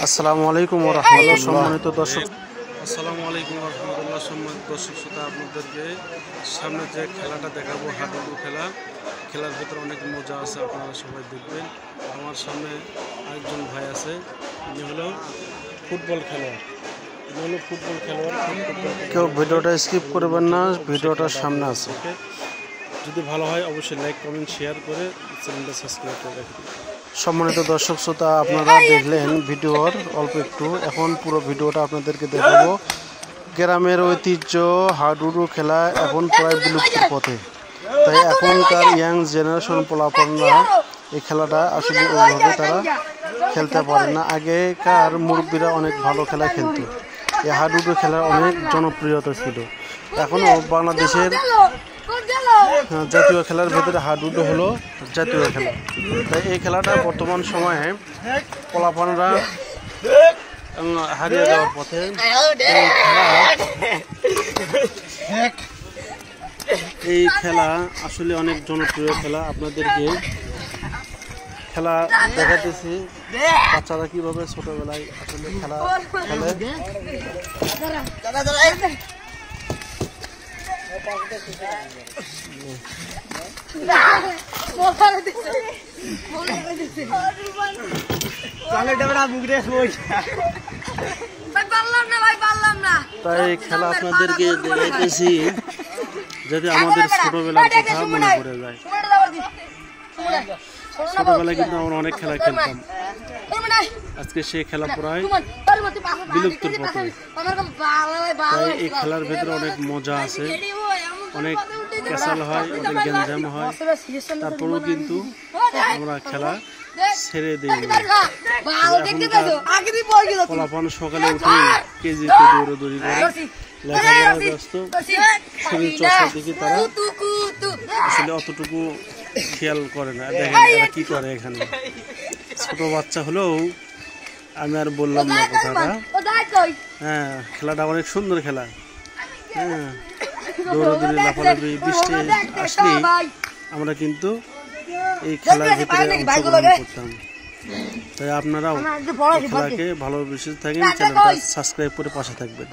আসসালামু আলাইকুম ওয়া রাহমাতুল্লাহ। সম্মানিত দর্শক, আসসালামু আলাইকুম ওয়া রাহমাতুল্লাহ। সম্মানিত দর্শক শ্রোতা, আপনাদেরকে সামনে যে খেলাটা দেখাবো, হাডুডু খেলা। খেলার ভিতরে অনেক মজা আছে, আপনারা সবাই দেখবেন। আমার সামনে আরেকজন ভাই আছে, ইনি হলো ফুটবল খেলোয়াড়। কেউ ভিডিওটা স্কিপ করবেন না, ভিডিওটার সামনে আছে। যদি ভালো হয় অবশ্যই লাইক কমেন্ট শেয়ার করে চ্যানেলটা সাবস্ক্রাইব করে রাখবেন। সম্মানিত দর্শক শ্রোতা, আপনারা দেখলেন ভিডিওর অল্প একটু, এখন পুরো ভিডিওটা আপনাদেরকে দেখাবো। গ্রামের ঐতিহ্য হাডুডু খেলা এখন প্রায় বিলুপ্তির পথে, তাই এখনকার ইয়াং জেনারেশন পোলাপানরা এই খেলাটা আসলে ওইভাবে তারা খেলতে পারে না। আগেকার মুরব্বীরা অনেক ভালো খেলা খেলতো, এই হাডুডু খেলার অনেক জনপ্রিয়তা ছিল। এখনও বাংলাদেশের জাতীয় খেলার ভেতরে হাডুডু হলো জাতীয় খেলা। তাই এই খেলাটা বর্তমান সময়ে পোলাপানরা হারিয়ে যাওয়ার পথে। এই খেলা আসলে অনেক জনপ্রিয় খেলা। আপনাদেরকে খেলা দেখাতেছি, বাচ্চারা কিভাবে ছোটবেলায় আসলে খেলা খেলে। তাই খেলা আপনাদেরকে দেখাইতেছি যাতে আমাদের ছোটবেলার কথা মনে পড়ে যায়। ছোটবেলায় কিন্তু আমরা অনেক খেলা খেলতাম, আজকে সেই খেলা প্রায় বিলুপ্তির পথে। তাই এই খেলার ভেতরে অনেক মজা আছে, অনেক ক্যাসাল হয়, অনেক গ্যাঞ্জাম হয়, তারপরেও কিন্তু আমরা খেলা ছেড়ে দিই। ফলাফল সকালে উঠে কেজিতে দৌড়াদৌড়ি করে লেখাপড়া ব্যস্ত, শরীর চর্চার দিকে তারা আসলে অতটুকু খেয়াল করে না। দেখেন তারা কি করে এখানে। ছোট বাচ্চা হলেও আমি আর বললাম না কথাটা। হ্যাঁ, খেলাটা অনেক সুন্দর খেলা। হ্যাঁ, দৌড়াদৌড়ি, লাফালাফি, বৃষ্টি আসলে আমরা কিন্তু এই খেলার ভিতরে অংশগ্রহণ করতাম। তাই আপনারাও খেলাকে ভালোবেসে থাকেন, চ্যানেলটা সাবস্ক্রাইব করে পাশে থাকবেন।